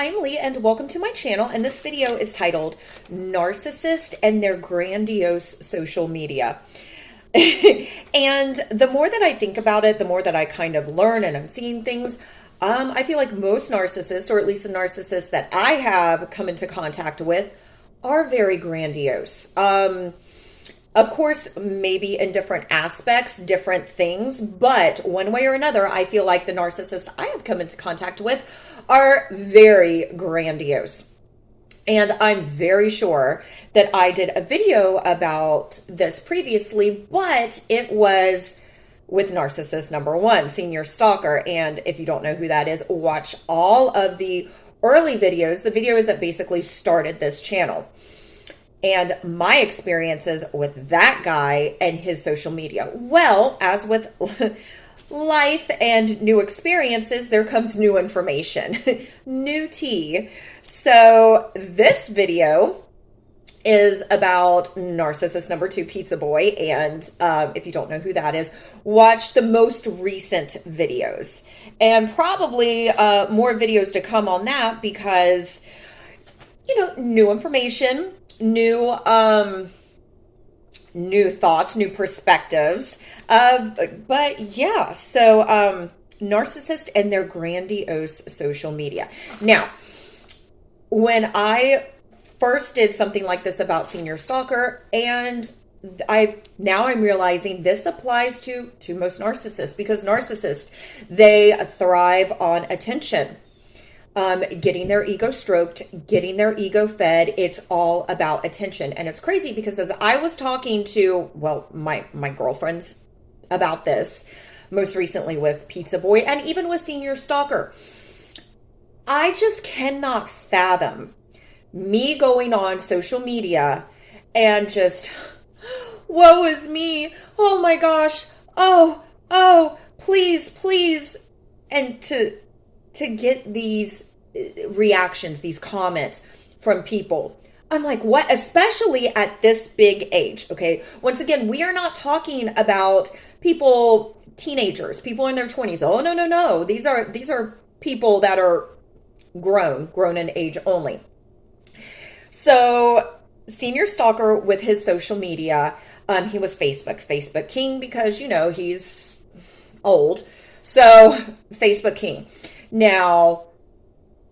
I'm Lee and welcome to my channel, and this video is titled Narcissist and Their Grandiose Social Media. And the more that I think about it, the more that I kind of learn and I'm seeing things, I feel like most narcissists, or at least the narcissists that I have come into contact with, are very grandiose. Of course, maybe in different aspects, different things, but one way or another, I feel like the narcissists I have come into contact with are very grandiose. And I'm very sure that I did a video about this previously, but it was with narcissist number one, senior stalker. And if you don't know who that is, watch all of the early videos, the videos that basically started this channel. And my experiences with that guy and his social media. Well, as with life and new experiences, there comes new information, new tea. So this video is about narcissist number two, Pizza Boy. And if you don't know who that is, watch the most recent videos. And probably more videos to come on that because, you know, new information, new thoughts, new perspectives. But yeah, so narcissist and their grandiose social media. Now, when I first did something like this about senior stalker, and I'm realizing this applies to most narcissists, because narcissists, they thrive on attention. Getting their ego stroked, getting their ego fed. It's all about attention. And it's crazy because as I was talking to, well, my girlfriends about this, most recently with Pizza Boy and even with Senior Stalker, I just cannot fathom me going on social media and just, woe is me. Oh my gosh. Oh, please. And to get these reactions, these comments from people. I'm like, what? Especially at this big age, okay? Once again, we are not talking about people, teenagers, people in their 20s. Oh, no. These are people that are grown in age only. So, Senior Stalker with his social media, he was Facebook king because, you know, he's old. So, Facebook king. Now,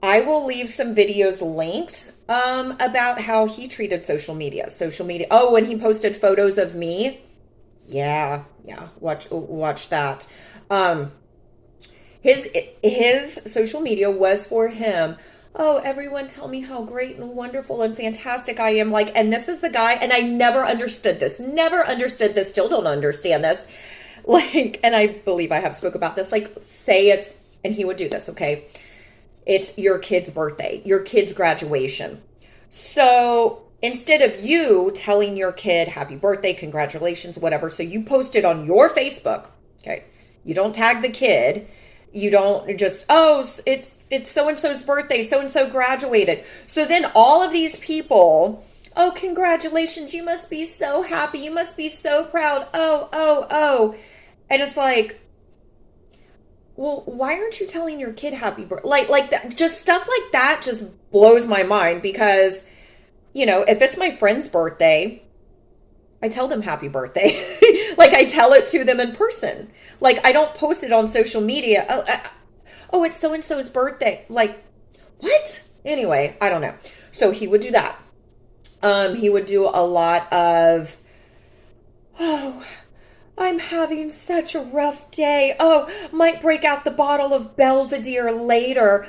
I will leave some videos linked about how he treated social media. Oh, and he posted photos of me. Yeah. Watch that. His social media was for him. Oh, everyone tell me how great and wonderful and fantastic I am. Like, and this is the guy, and I never understood this, still don't understand this. Like, and I believe I have spoke about this, like, say it's, and he would do this, okay? It's your kid's birthday, your kid's graduation. So instead of you telling your kid happy birthday, congratulations, whatever, so you post it on your Facebook, okay? You don't tag the kid. You don't just, oh, it's so-and-so's birthday, so-and-so graduated. So then all of these people, oh, congratulations, you must be so happy, you must be so proud, oh. And it's like, well, why aren't you telling your kid happy birthday? Like that, just stuff like that just blows my mind because, you know, if it's my friend's birthday, I tell them happy birthday. Like, I tell it to them in person. Like, I don't post it on social media. Oh, it's so-and-so's birthday. Like, what? Anyway, I don't know. So he would do that. He would do a lot of, oh, I'm having such a rough day. Oh, might break out the bottle of Belvedere later.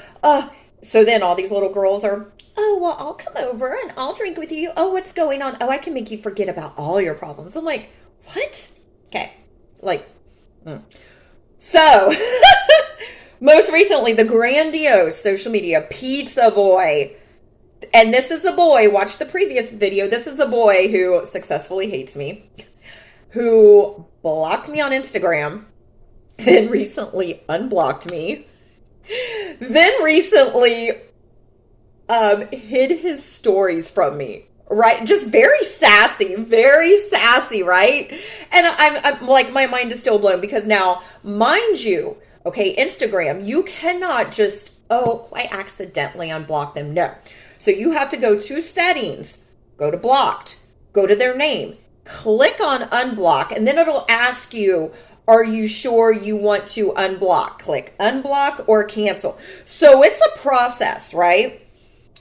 So then all these little girls are, oh, well, I'll come over and I'll drink with you. Oh, what's going on? Oh, I can make you forget about all your problems. I'm like, what? Okay. Like, So, most recently, the grandiose social media, Pizza Boy. And this is the boy, watch the previous video. This is the boy who successfully hates me, who blocked me on Instagram, then recently unblocked me, then recently hid his stories from me, right? Just very sassy, right? And I'm like, my mind is still blown because now, mind you, okay, Instagram, you cannot just, oh, I accidentally unblocked them. No. So you have to go to settings, go to blocked, go to their name, click on unblock, and then it'll ask you, are you sure you want to unblock? Click unblock or cancel. So it's a process, right?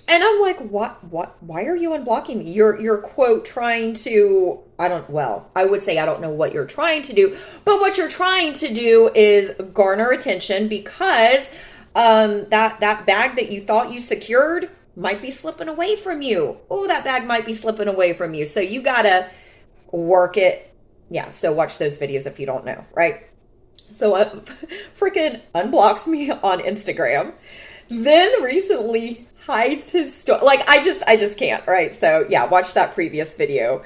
And I'm like, why are you unblocking me? You're quote trying to, I would say I don't know what you're trying to do, but what you're trying to do is garner attention because that bag that you thought you secured might be slipping away from you. Oh, that bag might be slipping away from you. So you gotta work it. Yeah, so watch those videos if you don't know, right? So freaking unblocks me on Instagram. Then recently hides his story. Like, I just can't, right? So yeah, watch that previous video.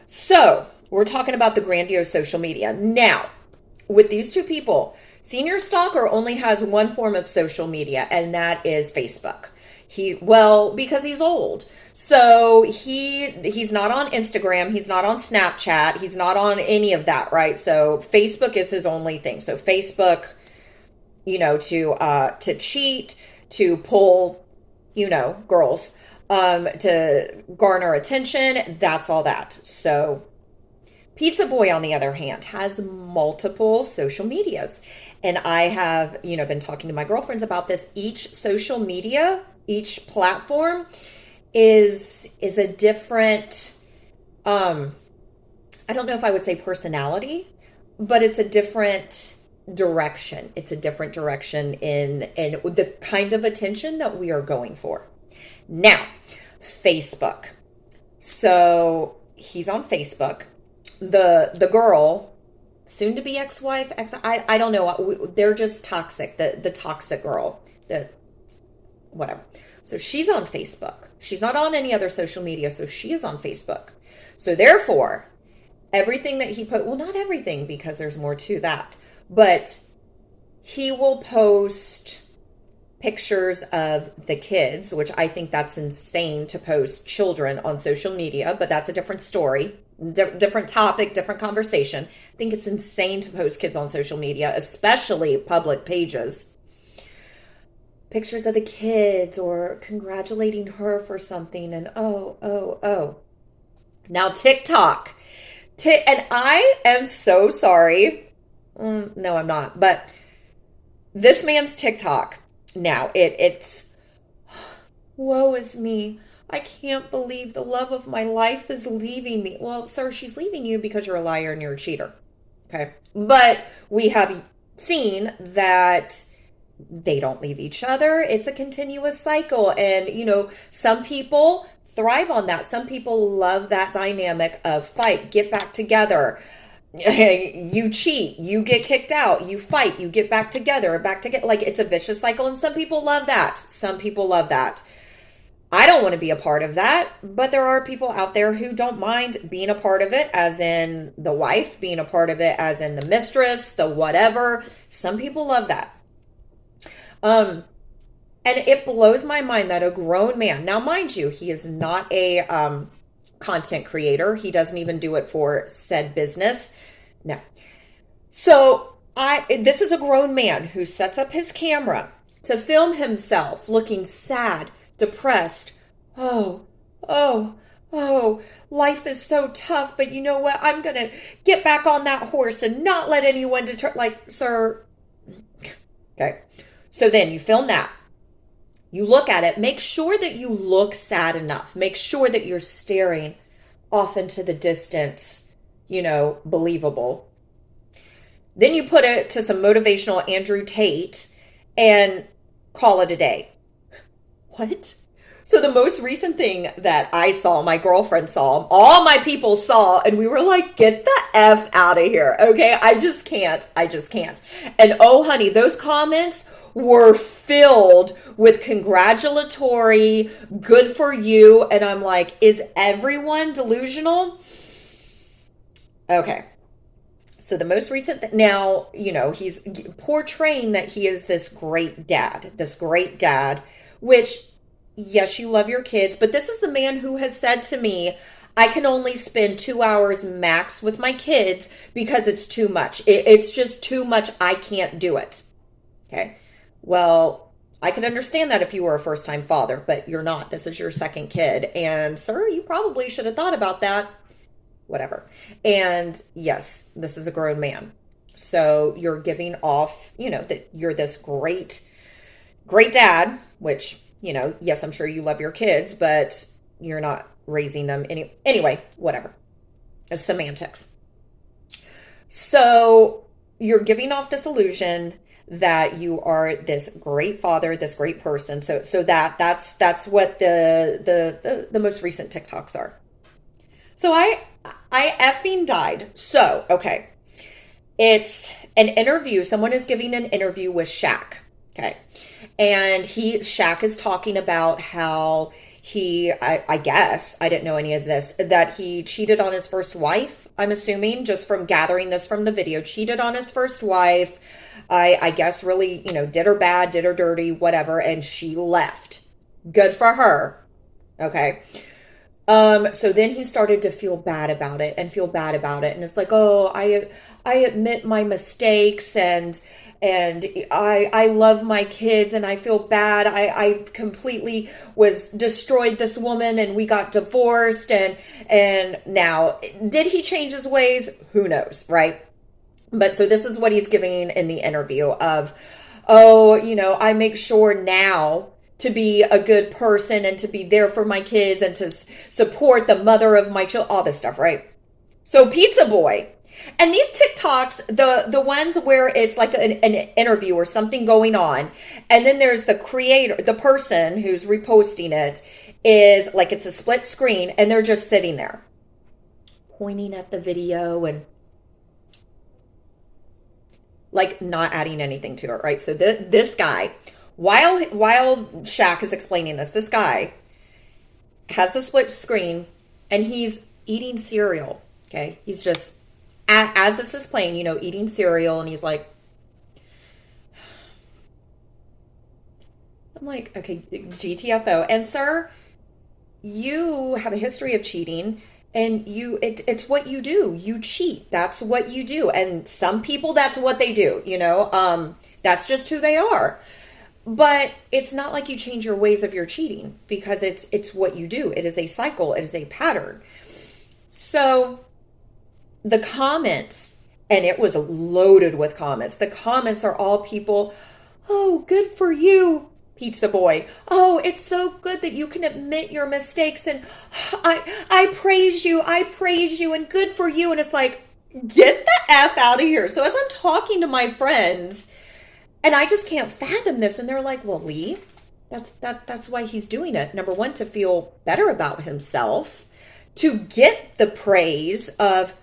So we're talking about the grandiose social media. Now, with these two people, Senior Stalker only has one form of social media, and that is Facebook. Because he's old. So he's not on Instagram, he's not on Snapchat, he's not on any of that, right? So Facebook is his only thing. So Facebook, to cheat, to pull, girls, to garner attention, that's all that. So Pizza Boy, on the other hand, has multiple social medias. And I have, been talking to my girlfriends about this. Each social media, each platform is a different, I don't know if I would say personality, but it's a different direction. It's a different direction in the kind of attention that we are going for. Now, Facebook. So he's on Facebook. The girl, soon to be ex-wife, I don't know. They're just toxic. The toxic girl, whatever. So she's on Facebook. She's not on any other social media, so she is on Facebook. So therefore, everything that he put, well, not everything, because there's more to that, but he will post pictures of the kids, which I think that's insane to post children on social media, but that's a different story, different topic, different conversation. I think it's insane to post kids on social media, especially public pages. Pictures of the kids or congratulating her for something and oh. Now TikTok. And I am so sorry. No, I'm not. But this man's TikTok. Now, it's, woe is me. I can't believe the love of my life is leaving me. Well, sir, she's leaving you because you're a liar and you're a cheater. Okay. But we have seen that they don't leave each other. It's a continuous cycle. And, some people thrive on that. Some people love that dynamic of fight, get back together. You cheat, you get kicked out, you fight, you get back together. Like, it's a vicious cycle. And some people love that. Some people love that. I don't want to be a part of that, but there are people out there who don't mind being a part of it, as in the wife, being a part of it, as in the mistress, the whatever. Some people love that. And it blows my mind that a grown man, now mind you, he is not a content creator. He doesn't even do it for said business. No. So this is a grown man who sets up his camera to film himself looking sad, depressed. Oh, life is so tough, but you know what? I'm going to get back on that horse and not let anyone deter, like, sir. Okay. So then you film that. You look at it. Make sure that you look sad enough. Make sure that you're staring off into the distance, believable. Then you put it to some motivational Andrew Tate and call it a day. What? So the most recent thing that I saw, my girlfriend saw, all my people saw, and we were like, get the F out of here. Okay. I just can't. And oh, honey, those comments were filled with congratulatory, good for you. And I'm like, is everyone delusional? Okay. So the most recent, now, he's portraying that he is this great dad, which, yes, you love your kids, but this is the man who has said to me, I can only spend 2 hours max with my kids because it's too much. It's just too much. I can't do it. Okay. Well, I could understand that if you were a first-time father, but you're not. This is your second kid. And sir, you probably should have thought about that. Whatever. And yes, this is a grown man. So you're giving off, that you're this great, great dad, which, yes, I'm sure you love your kids, but you're not raising them anyway, whatever. It's semantics. So you're giving off this illusion that you are this great father, this great person. So that's what the most recent TikToks are. So I effing died. So, okay. It's an interview. Someone is giving an interview with Shaq. Okay. And Shaq is talking about how I guess, I didn't know any of this, that he cheated on his first wife. I'm assuming, just from gathering this from the video, cheated on his first wife. I guess really, did her bad, did her dirty, whatever. And she left. Good for her. Okay. So then he started to feel bad about it. And it's like, oh, I admit my mistakes and I love my kids and I feel bad. I completely destroyed this woman and we got divorced and now, did he change his ways? Who knows, right? But so this is what he's giving in the interview of, I make sure now to be a good person and to be there for my kids and to support the mother of my children, all this stuff, right? So Pizza Boy. And these TikToks, the ones where it's like an interview or something going on, and then there's the creator, the person who's reposting it, is like it's a split screen, and they're just sitting there pointing at the video and like not adding anything to it, right? So this guy, while Shaq is explaining this guy has the split screen and he's eating cereal, okay? He's just, as this is playing, eating cereal, and he's like, I'm like, okay, GTFO. And sir, you have a history of cheating, and it's what you do. You cheat. That's what you do. And some people, that's what they do, that's just who they are. But it's not like you change your ways of your cheating, because it's what you do. It is a cycle. It is a pattern. So the comments, and it was loaded with comments. The comments are all people, oh, good for you, Pizza Boy. Oh, it's so good that you can admit your mistakes. And I praise you, and good for you. And it's like, get the F out of here. So as I'm talking to my friends, and I just can't fathom this, and they're like, well, Lee, that's why he's doing it. Number one, to feel better about himself, to get the praise of,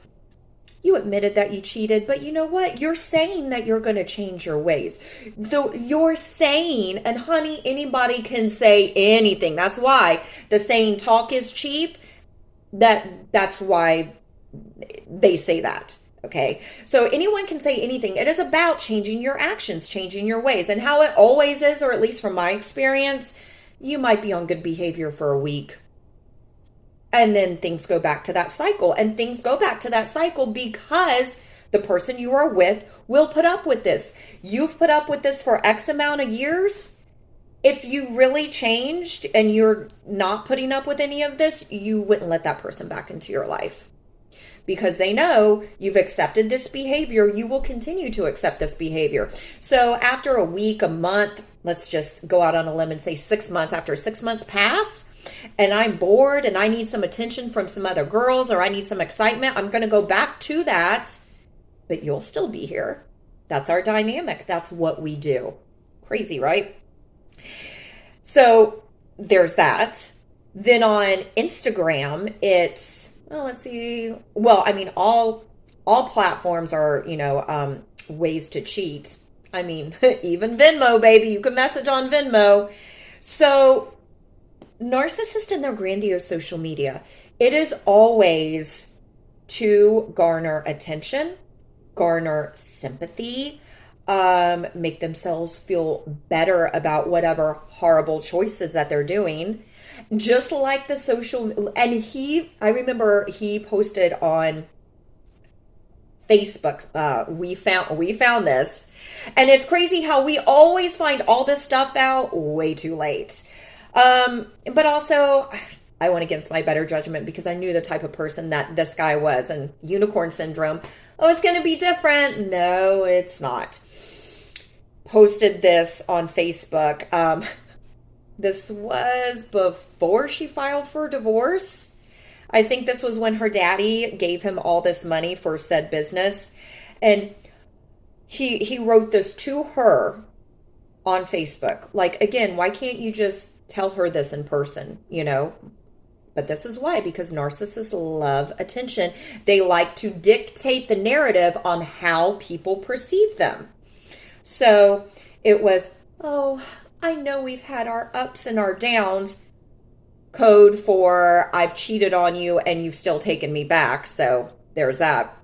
you admitted that you cheated, but you know what? You're saying that you're going to change your ways. You're saying, and honey, anybody can say anything. That's why the saying talk is cheap. That's why they say that. Okay. So anyone can say anything. It is about changing your actions, changing your ways. And how it always is, or at least from my experience, you might be on good behavior for a week, and then things go back to that cycle. And things go back to that cycle because the person you are with will put up with this. You've put up with this for X amount of years. If you really changed and you're not putting up with any of this, you wouldn't let that person back into your life, because they know you've accepted this behavior. You will continue to accept this behavior. So after a week, a month, let's just go out on a limb and say 6 months, after 6 months pass, and I'm bored and I need some attention from some other girls, or I need some excitement, I'm going to go back to that, but you'll still be here. That's our dynamic. That's what we do. Crazy, right? So there's that. Then on Instagram, it's, well, let's see. Well, I mean, all platforms are, ways to cheat. I mean, even Venmo, baby, you can message on Venmo. So narcissists and their grandiose social media, it is always to garner attention, garner sympathy, make themselves feel better about whatever horrible choices that they're doing. Just like the social, and I remember he posted on Facebook. We found this. And it's crazy how we always find all this stuff out way too late. But also, I went against my better judgment because I knew the type of person that this guy was. And unicorn syndrome, oh, it's going to be different. No, it's not. Posted this on Facebook. This was before she filed for divorce. I think this was when her daddy gave him all this money for said business. And he wrote this to her on Facebook. Like, again, why can't you just tell her this in person, you know? But this is why, because narcissists love attention. They like to dictate the narrative on how people perceive them. So it was, oh, I know we've had our ups and our downs. Code for I've cheated on you and you've still taken me back. So there's that.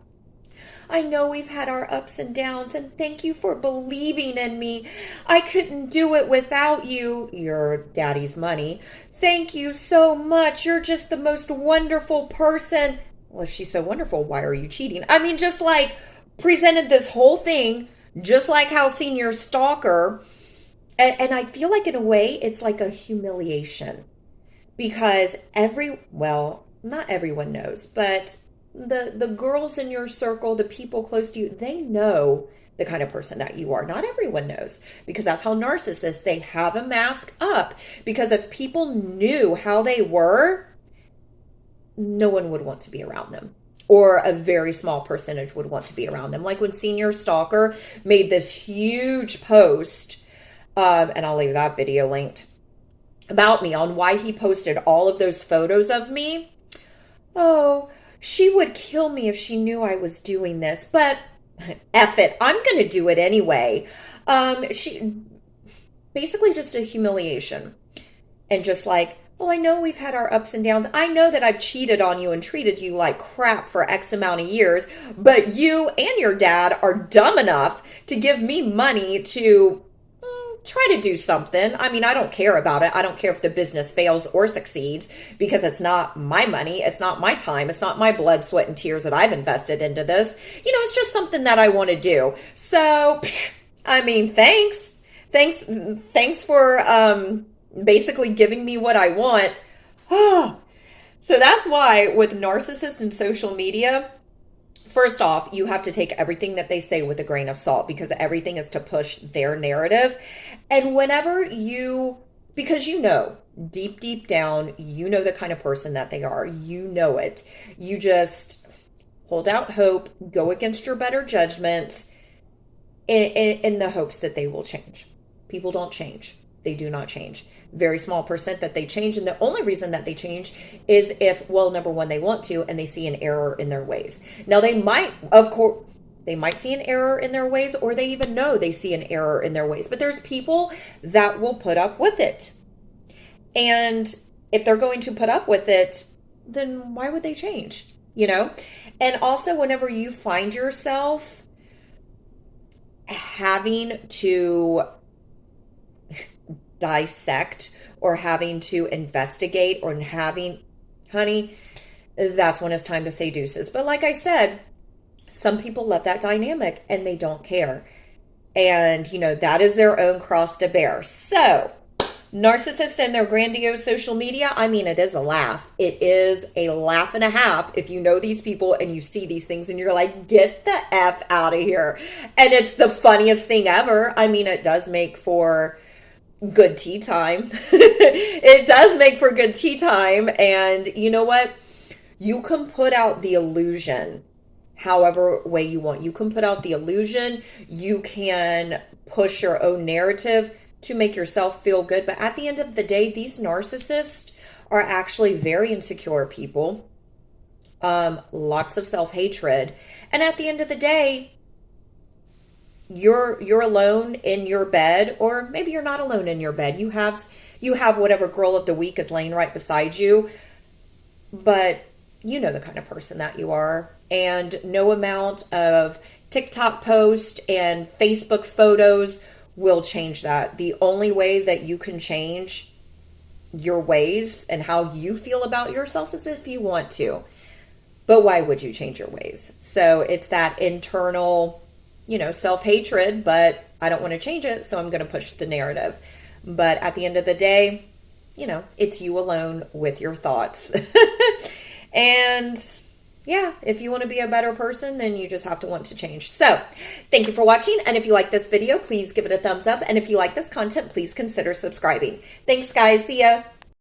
I know we've had our ups and downs, and thank you for believing in me. I couldn't do it without you. Your daddy's money. Thank you so much. You're just the most wonderful person. Well, if she's so wonderful, why are you cheating? I mean, just like presented this whole thing, just like how senior stalker. And I feel like in a way, it's like a humiliation. Because not everyone knows, but the girls in your circle, the people close to you, they know the kind of person that you are. Not everyone knows, because that's how narcissists, they have a mask up. Because if people knew how they were, no one would want to be around them. Or a very small percentage would want to be around them. Like when Senior Stalker made this huge post, and I'll leave that video linked, about me on why he posted all of those photos of me. Oh, she would kill me if she knew I was doing this, but F it, I'm going to do it anyway. She basically just a humiliation. And just like, oh, I know we've had our ups and downs. I know that I've cheated on you and treated you like crap for X amount of years, but you and your dad are dumb enough to give me money to try to do something. I mean, I don't care about it. I don't care if the business fails or succeeds, because it's not my money. It's not my time. It's not my blood, sweat, and tears that I've invested into this. You know, it's just something that I want to do. So, I mean, thanks for basically giving me what I want. So that's why with narcissists and social media, first off, you have to take everything that they say with a grain of salt, because everything is to push their narrative. And whenever because you know, deep down, you know the kind of person that they are. You know it. You just hold out hope, go against your better judgment in the hopes that they will change. People don't change. They do not change. Very small percent that they change. And the only reason that they change is if, well, number one, they want to, and they see an error in their ways. Now, they might see an error in their ways, or they even know they see an error in their ways. But there's people that will put up with it. And if they're going to put up with it, then why would they change? You know? And also, whenever you find yourself having to dissect or having to investigate or honey, that's when it's time to say deuces. But like I said, some people love that dynamic and they don't care. And, you know, that is their own cross to bear. So, narcissists and their grandiose social media, I mean, it is a laugh. It is a laugh and a half if you know these people and you see these things and you're like, get the F out of here. And it's the funniest thing ever. I mean, it does make for good tea time. It does make for good tea time. And you know what? You can put out the illusion however way you want. You can put out the illusion. You can push your own narrative to make yourself feel good. But at the end of the day, these narcissists are actually very insecure people. Lots of self-hatred. And at the end of the day, you're alone in your bed, or maybe you're not alone in your bed. You have whatever girl of the week is laying right beside you, but you know the kind of person that you are, and no amount of TikTok posts and Facebook photos will change that. The only way that you can change your ways and how you feel about yourself is if you want to. But why would you change your ways? So it's that internal, self-hatred, but I don't want to change it, so I'm going to push the narrative. But at the end of the day, it's you alone with your thoughts. And yeah, if you want to be a better person, then you just have to want to change. So thank you for watching. And if you like this video, please give it a thumbs up. And if you like this content, please consider subscribing. Thanks, guys. See ya.